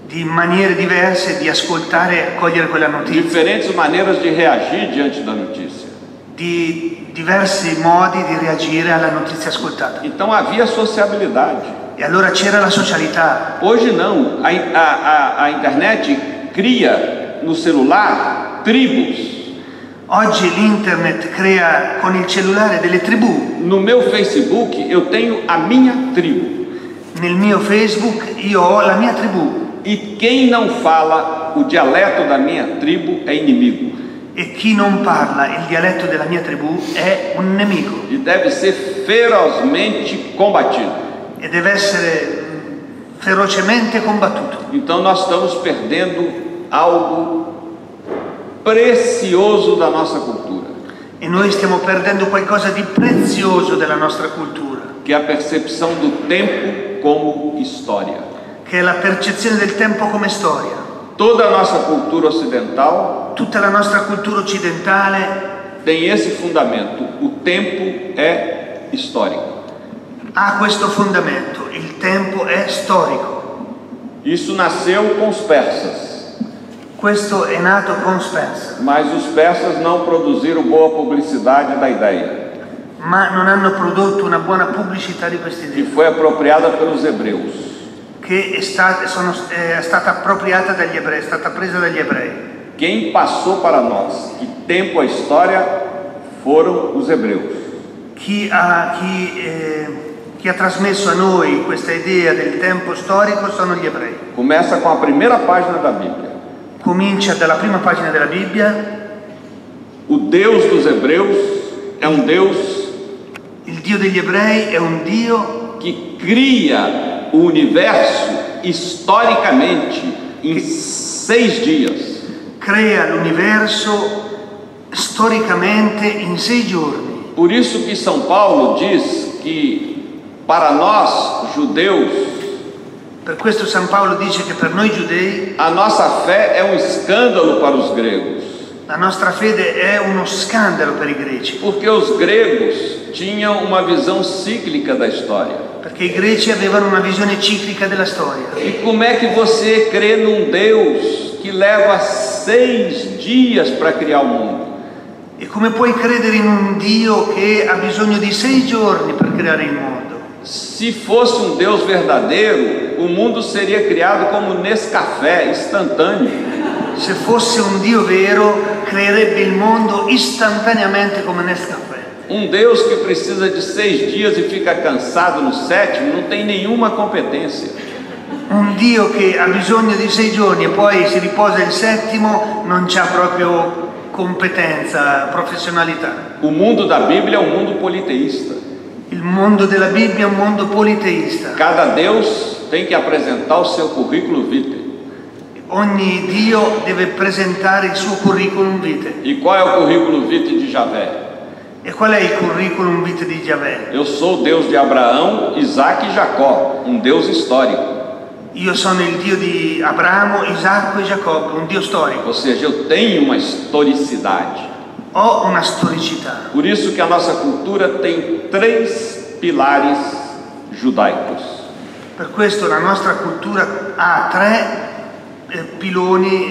di maniere diverse di ascoltare e accogliere quella notizia, diferentes maneiras de reagir diante da notícia. di diversi modi di reagire alla notizia ascoltata. Então havia sociabilidade. E allora c'era la socialità. Hoje não. A internet cria no celular tribos. Oggi l'internet crea con il cellulare delle tribù. No meu Facebook eu tenho a minha tribo. Nel mio Facebook io ho la mia tribù. E quem não fala o dialeto da minha tribo é inimigo. E chi non parla il dialetto della mia tribù è un nemico. E deve ser ferozmente combatido. E deve essere ferocemente combattuto. Então nós estamos perdendo algo precioso da nossa cultura, E noi stiamo perdendo qualcosa di prezioso della nostra cultura, que é a percepção do tempo como história. che è la percezione del tempo come storia. Toda a nossa cultura ocidental Tutta la nostra cultura occidentale tem esse fundamento: o tempo é histórico. ha questo fondamento, il tempo è storico. Isso nasceu com os persas, Questo è nato con Spencer, mas os persas não produziram boa publicidade da ideia, ma non hanno prodotto una buona pubblicità di questa que idea, foi apropriada pelos hebreus. che è stata appropriata dagli ebrei, è stata presa dagli ebrei. Quem passou para nós que tempo é história foram os hebreus. Chi ha trasmesso a noi questa idea del tempo storico sono gli ebrei. Começa com a primeira página da Bíblia. Comincia dalla prima pagina della Bibbia. O Deus dos hebreus é um Deus Il Dio degli ebrei è un Dio que cria o universo historicamente em 6 dias. crea l'universo storicamente in 6 giorni. Por isso que São Paulo diz que para nós, judeus, Per questo San Paolo dice che per noi giudei a nossa fé é um escândalo para os gregos, la nostra fede è uno scandalo per i greci, porque os gregos tinham uma visão cíclica da história. perché i greci avevano una visione ciclica della storia. E como é que você crê num Deus que leva 6 dias para criar o mundo? E come puoi credere in un Dio che ha bisogno di 6 giorni per creare il mondo? Se fosse um Deus verdadeiro, o mundo seria criado como Nescafé, instantâneo. Se fosse un Dio vero, creerebbe il mondo istantaneamente come Nescafè. Um Deus que precisa de 6 dias e fica cansado no 7º não tem nenhuma competência. Un Dio che ha bisogno di 6 giorni e poi si riposa il 7º non c'ha proprio competenza, professionalità. O mundo da Bíblia é um mundo politeísta. Il mondo della Bibbia è un mondo politeista. Cada Deus tem que apresentar o seu currículo vitae. Ogni Dio deve presentare il suo curriculum vitae. E qual é o currículo vitae de Javé? E qual è il curriculum vitae di Giavè? Eu sou o Deus de Abraão, Isaac e Jacó, um Deus histórico. Io sono il Dio di Abramo, Isacco e Giacobbe, un Dio storico. Ou seja, eu tenho uma historicidade. Ho una storicità. Por isso que a nossa cultura tem 3 pilares judaicos. Per questo la nostra cultura ha 3 piloni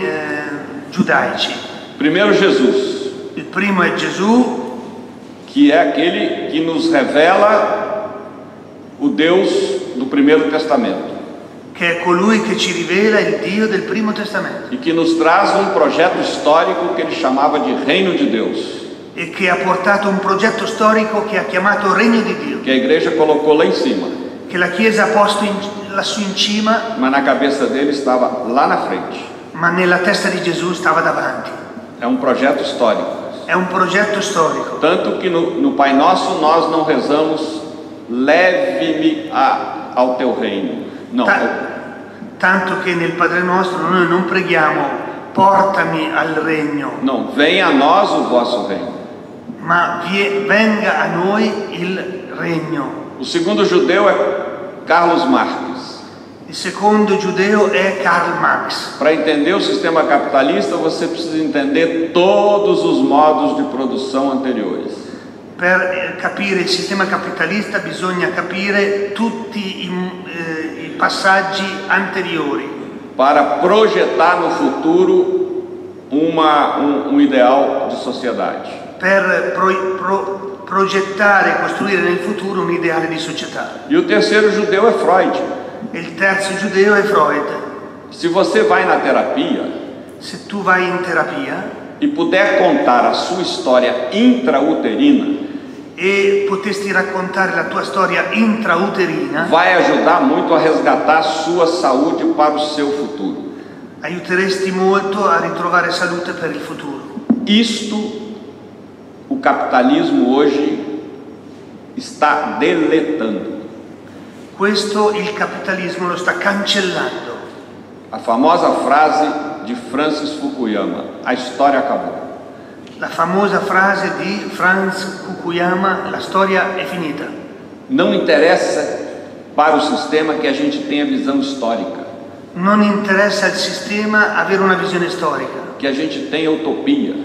giudaici. Primeiro, Jesus, Il primo è Gesù, que é aquele que nos revela o Deus do Primeiro Testamento. che è colui che ci rivela il Dio del Primo Testamento. E que nos traz um projeto histórico que ele chamava de Reino de Deus. E che ha portato un progetto storico che ha chiamato Regno di Dio. Que a igreja colocou lá em cima. Che la Chiesa ha posto lassù in cima. Mas na cabeça dele estava lá na frente. Ma nella testa di Gesù stava davanti. É um projeto histórico. È un progetto storico. Tanto que no Pai Nosso nós não rezamos leve-me ao teu reino. Não. Tanto che nel Padre Nostro noi non preghiamo portami al regno. Não, venha a nós o vosso reino. Ma venga a noi il regno. O segundo judeu é Carlos Marx. Il secondo giudeo è Karl Marx. Para entender o sistema capitalista, você precisa entender todos os modos de produção anteriores. Per capire il sistema capitalista bisogna capire tutti i passaggi anteriori. Para projetar no futuro um ideal de sociedade. Per progettare e costruire nel futuro un ideale di società. E o terceiro judeu é Freud. Il terzo giudeo è Freud. Se você vai na terapia, se tu vai in terapia e puder contar a sua história intrauterina, e potesti raccontare la tua storia intrauterina, vai ajudar muito a resgatar a sua saúde para o seu futuro. Aiuteresti molto a ritrovare salute per il futuro. Isto o capitalismo hoje está deletando. Questo il capitalismo lo sta cancellando. A famosa frase di Francis Fukuyama: a storia acabou. La famosa frase di Franz Fukuyama: la storia è finita. Não interessa para o sistema que a gente tenha visão histórica. Non interessa al sistema avere una visione storica. Que a gente tenha utopia.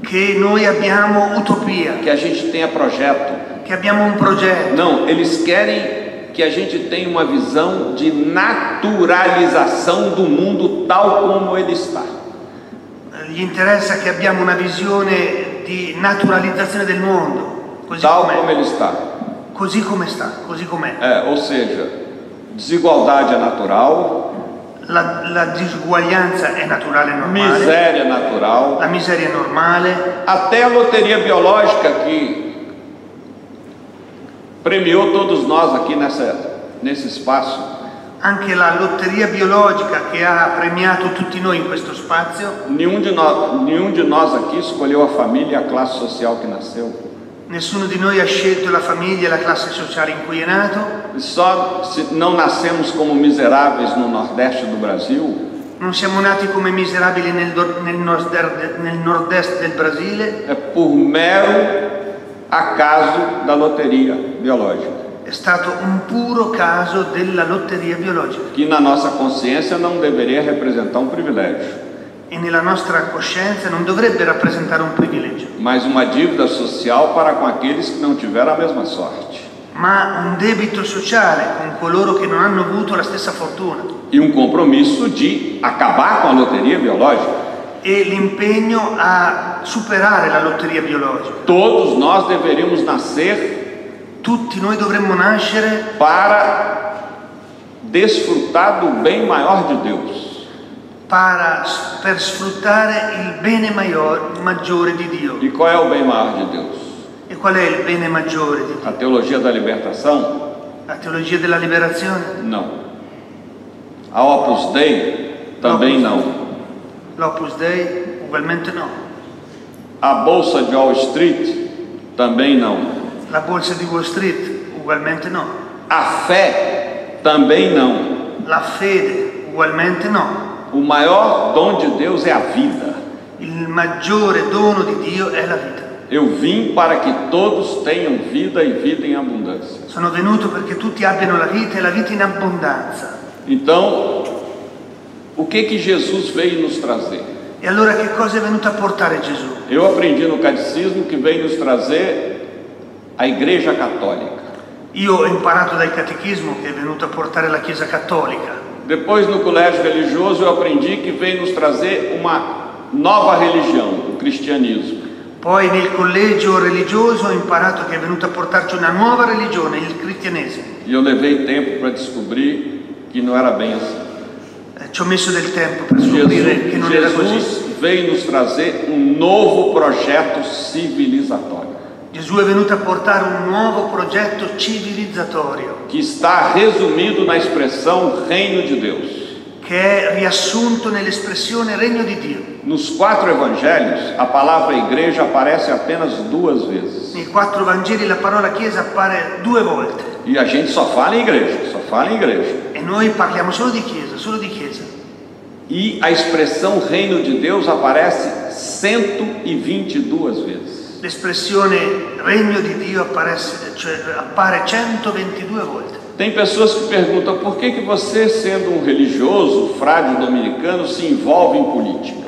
Che noi abbiamo utopia. Que a gente tenha projeto. Che abbiamo un progetto. Não, eles querem que a gente tenha uma visão de naturalização do mundo tal como ele está. Gli interessa che abbiamo una visione di naturalizzazione del mondo, così tal como ele está. Così come sta, così com'è. Ou seja, desigualdade é natural. La disuguaglianza è naturale e normale. Miséria natural. La miseria è normale. Até a loteria biológica que premiou todos nós aqui nesse espaço. Anche la lotteria biologica che ha premiato tutti noi in questo spazio. Nenhum de nós aqui escolheu a família e a classe social que nasceu. Nessuno di noi ha scelto la famiglia e la classe sociale in cui è nato. Só se não nascemos como miseráveis no Nordeste do Brasil. Non siamo nati come miserabili nel nord-est del Brasile. É por mero acaso da loteria biológica. È stato un puro caso della lotteria biologica. Que na nossa consciência não deveria representar um privilégio. E nella nostra coscienza non dovrebbe rappresentare un privilegio. Mas uma dívida social para com aqueles que não tiveram a mesma sorte. Ma un debito sociale con coloro che non hanno avuto la stessa fortuna. E um compromisso de acabar com a loteria biológica. E l'impegno a superare la lotteria biologica. Todos nós deveríamos nascer. Tutti noi dovremmo nascere para desfrutar do bem maior de Deus. Per sfruttare il bene maggiore di Dio. E qual é o bem maior de Deus? E qual è il bene maggiore di Dio? A teologia da libertação? La teologia della liberazione? Não. A Opus Dei? Também não. L'Opus Dei? Ugualmente no. A Bolsa de Wall Street? Também não. La Borsa di Wall Street? Ugualmente no. A fé? Também não. La fede? Ugualmente no. O maior dom de Deus é a vida. Il maggiore dono di Dio è la vita. Eu vim para que todos tenham vida e vida em abundância. Sono venuto perché tutti abbiano la vita e la vita in abbondanza. Então, o que Jesus veio nos trazer? E allora che cosa è venuto a portare Gesù? Eu aprendi no catecismo que veio nos trazer a Igreja Católica. Io ho imparato dal catechismo che è venuto a portare la Chiesa Cattolica. Depois, no colégio religioso, eu aprendi que veio nos trazer uma nova religião, o cristianismo. Poi nel collegio religioso ho imparato che è venuto a portarci una nuova religione, il cristianesimo. E eu levei tempo para descobrir que não era bem assim. Ci ho messo del tempo per scoprire che non era così. Jesus veio nos trazer um novo projeto civilizatório. Gesù è venuto a portare un nuovo progetto civilizzatorio Que está resumido na expressão reino de Deus. che è riassunto nell'espressione regno di Dio. Nos 4 evangelhos, a palavra igreja aparece apenas 2 vezes. Nei 4 Vangeli la parola Chiesa appare 2 volte E a gente só fala em igreja, só fala em igreja. e noi parliamo solo di Chiesa, solo di Chiesa. E a expressão reino de Deus aparece 122 vezes. L'espressione regno di Dio appare 122 volte. Tem pessoas que perguntam por que você, sendo um religioso, frade dominicano, se envolve em política.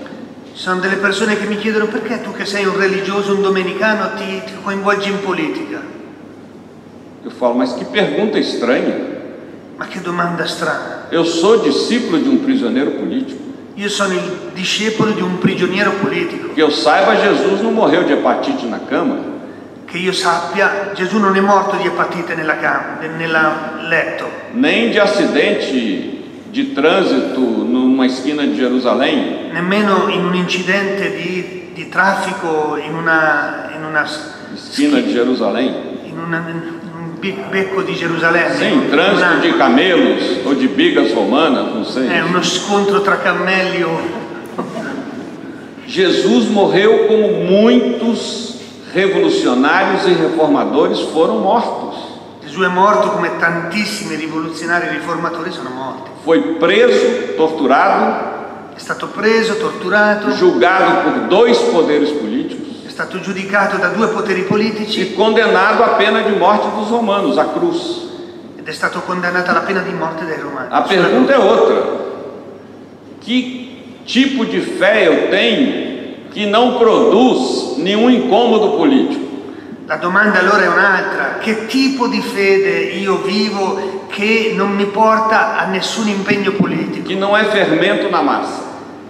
Ci sono delle persone che mi chiedono perché tu che sei un religioso, un domenicano, ti coinvolgi in politica. Eu falo, mas que pergunta estranha. Ma che domanda strana. Eu sou discípulo de um prisioneiro político. Io sono il discepolo di un prigioniero politico. Que eu saiba, Jesus não morreu de hepatite na cama. Che io sappia, Gesù non è morto di epatite nel letto. Nem de acidente de trânsito numa esquina de Jerusalém. Nemmeno in un incidente di traffico in una Esquina de Jerusalém. in un becco di Gerusalemme. Sim, trânsito de camelos ou de bigas romanas, não sei. È uno scontro tra cammelli. Jesus morreu como muitos revolucionários e reformadores foram mortos. Gesù è morto come tantissimi rivoluzionari e riformatori sono morti. Foi preso, torturado, È stato preso, torturato, julgado por 2 poderes políticos è stato giudicato da 2 poteri politici e condenado à pena de morte dos romanos, à cruz. ed è stato condannato alla pena di morte dai romani. A pergunta é outra: que tipo de fé eu tenho que não produz nenhum incômodo político? La domanda allora è un'altra: che tipo di fede io vivo che non mi porta a nessun impegno politico, Que não é fermento na massa.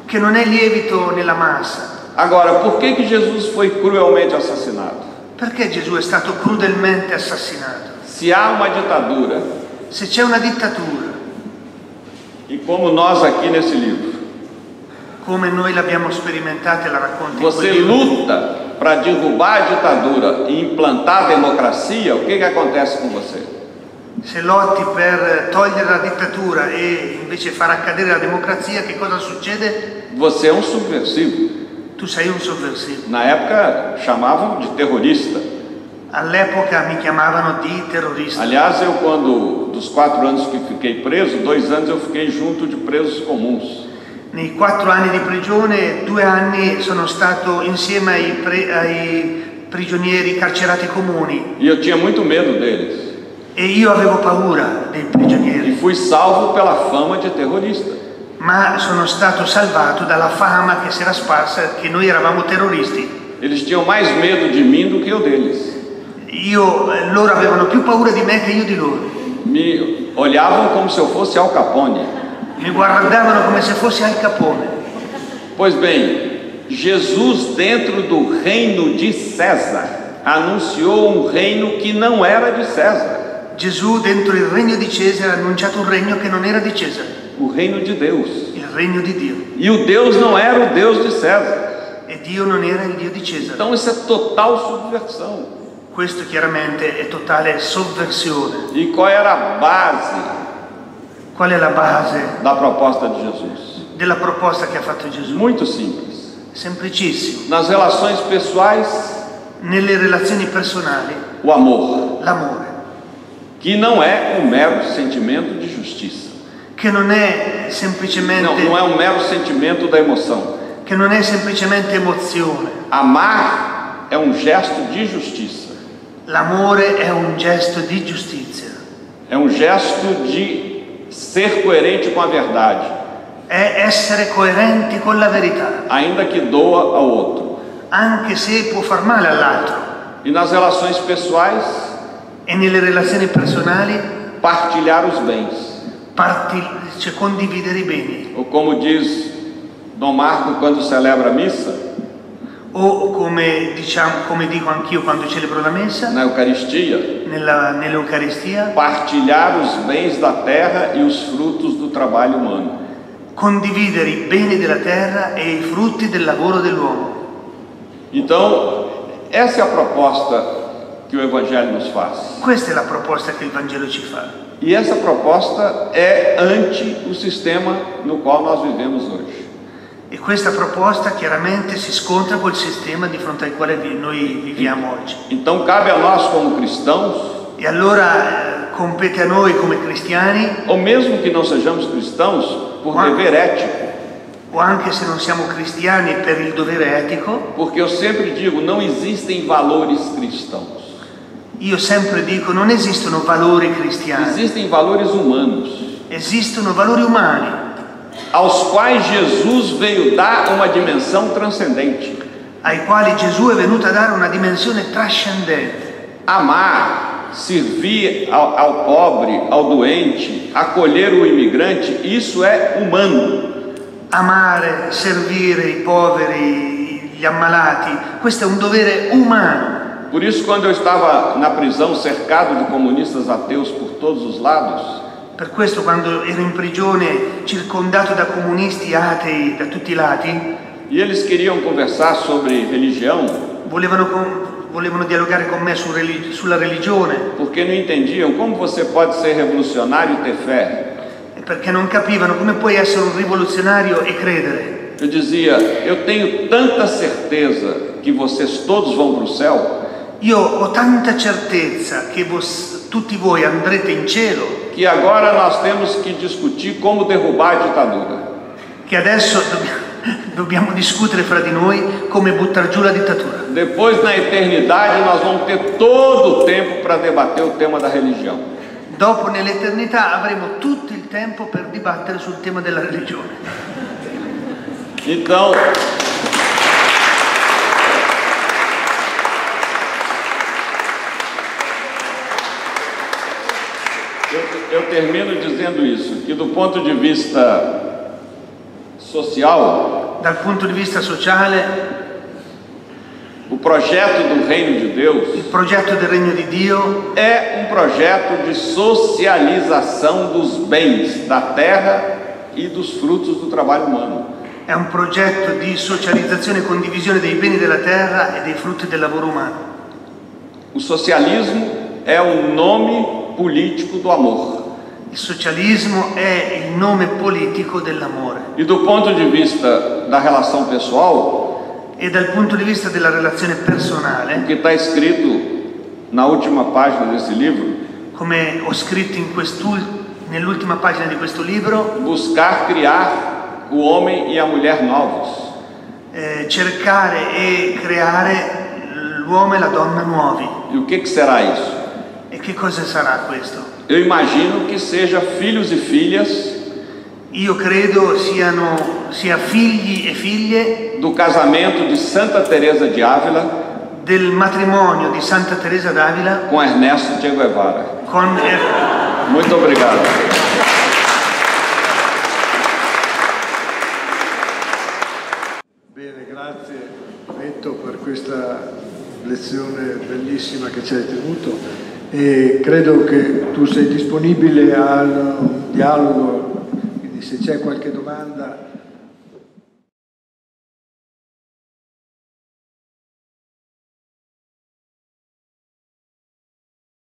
che non è lievito nella massa? Agora, por que Jesus foi cruelmente assassinado? Perché Gesù è stato crudelmente assassinato? Se há uma ditadura, Se c'è una dittatura, e como nós aqui nesse livro, come noi l'abbiamo sperimentata e la racconta in você quel libro, luta para derrubar a ditadura e implantar a democracia, o que acontece com você? se lotti per togliere la dittatura e invece far accadere la democrazia, che cosa succede? Você é um subversivo. Tu sei un sovversivo. Na época chamavam de terrorista. All'epoca mi chiamavano di terrorista. Aliás, eu quando dos 4 anos que fiquei preso, 2 anos eu fiquei junto de presos comuns. Nei 4 anni di prigione, 2 anni sono stato insieme ai prigionieri carcerati comuni E eu tinha muito medo deles. e io avevo paura dei E prigionieri, fui salvo pela fama de terrorista. ma sono stato salvato dalla fama che si era sparsa che noi eravamo terroristi. Eles tinham mais medo de mim do que eu deles. Loro avevano più paura di me che io di loro. Me olhavam como se eu fosse Al Capone. Mi guardavano come se fossi Al Capone. Pois bem, Jesus, dentro do reino de César, anunciou um reino que não era de César. Gesù dentro il regno di Cesare ha annunciato un regno che non era di Cesare, O reino de Deus. il regno di Dio. E o Deus não era o Deus de César. E Dio non era il Dio di Cesare. Então isso é total subversão. Questo chiaramente è totale sovversione. E qual era a base Qual è la base da proposta de Jesus? della proposta che ha fatto Gesù? Muito simples. Semplicissimo. Nas relações pessoais, Nelle relazioni personali, o amor, l'amore, que não é um mero sentimento de justiça. che non è semplicemente, Não é um mero sentimento da emoção. che non è semplicemente emozione. Amar é um gesto de justiça. L'amore è un gesto di giustizia. É um gesto de ser coerente com a verdade, È essere coerenti con la verità, ainda que doa ao outro. anche se può far male all'altro. E nas relações pessoais, E nelle relazioni personali, partilhar os bens. cioè condividere i beni. Ou como diz Dom Marco quando celebra a missa, o come dico anch'io quando celebro la messa, na Eucaristia, nell'Eucaristia, partilhar os bens da terra e os frutos do trabalho humano. Condividere i beni della terra e i frutti del lavoro dell'uomo. Então, essa é a proposta que o Evangelho nos faz. Questa è la proposta che il Vangelo ci fa. E essa proposta é ante o sistema no qual nós vivemos hoje. E questa proposta chiaramente si scontra col sistema di fronte al quale noi viviamo oggi. Então cabe a nós como cristãos, E allora compete a noi come cristiani, ou mesmo que não sejamos cristãos, por dever ético, o anche se non siamo cristiani per il dovere etico, porque eu sempre digo, não existem valores cristãos. io sempre dico non esistono valori cristiani, Existem valores humanos, esistono valori umani, aos quais Jesus veio dar uma dimensão transcendente. ai quali Gesù è venuto a dare una dimensione trascendente. Amar, servir ao pobre, ao doente, acolher o imigrante, isso é humano. Amare, servire i poveri, gli ammalati, questo è un dovere umano. Por isso, quando eu estava na prisão, cercado de comunistas ateus por todos os lados, Per questo quando ero in prigione, circondato da comunisti atei da tutti i lati, e eles queriam conversar sobre religião, volevano dialogare con me sulla religione, porque não entendiam como você pode ser revolucionário e ter fé. perché non capivano come puoi essere un rivoluzionario e credere. Eu dizia, eu tenho tanta certeza que vocês todos vão para o céu, Io ho tanta certezza che tutti voi andrete in cielo, que agora nós temos que discutir como derrubar a ditadura. che adesso dobbiamo discutere fra di noi come buttare giù la dittatura. Depois, na eternidade, nós vamos ter todo o tempo para debater o tema da religião. Dopo, nell'eternità, avremo tutto il tempo per dibattere sul tema della religione. Então, eu termino dizendo isso, que do ponto de vista social, Dal punto di vista sociale, o projeto do Reino de Deus il progetto del Regno di Dio é um projeto de socialização dos bens da terra e dos frutos do trabalho humano. è un progetto di socializzazione e condivisione dei beni della terra e dei frutti del lavoro umano. O socialismo é o nome político do amor. Il socialismo è il nome politico dell'amore. E do ponto de vista da relação pessoal, E dal punto di vista della relazione o personale, que está escrito na última página desse livro, come ho scritto nell'ultima pagina di questo libro, buscar criar o homem e a mulher novos. cercare e creare l'uomo e la donna nuovi. E o que será isso? E che cosa sarà questo? Eu imagino que seja filhos e filhas Io credo sia figli e figlie do casamento de Santa Teresa de Ávila del matrimonio di Santa Teresa d'Avila com Ernesto Che Guevara. con Muito obrigado. Bene, grazie Netto per questa lezione bellissima che ci hai tenuto e credo che tu sei disponibile al dialogo, quindi se c'è qualche domanda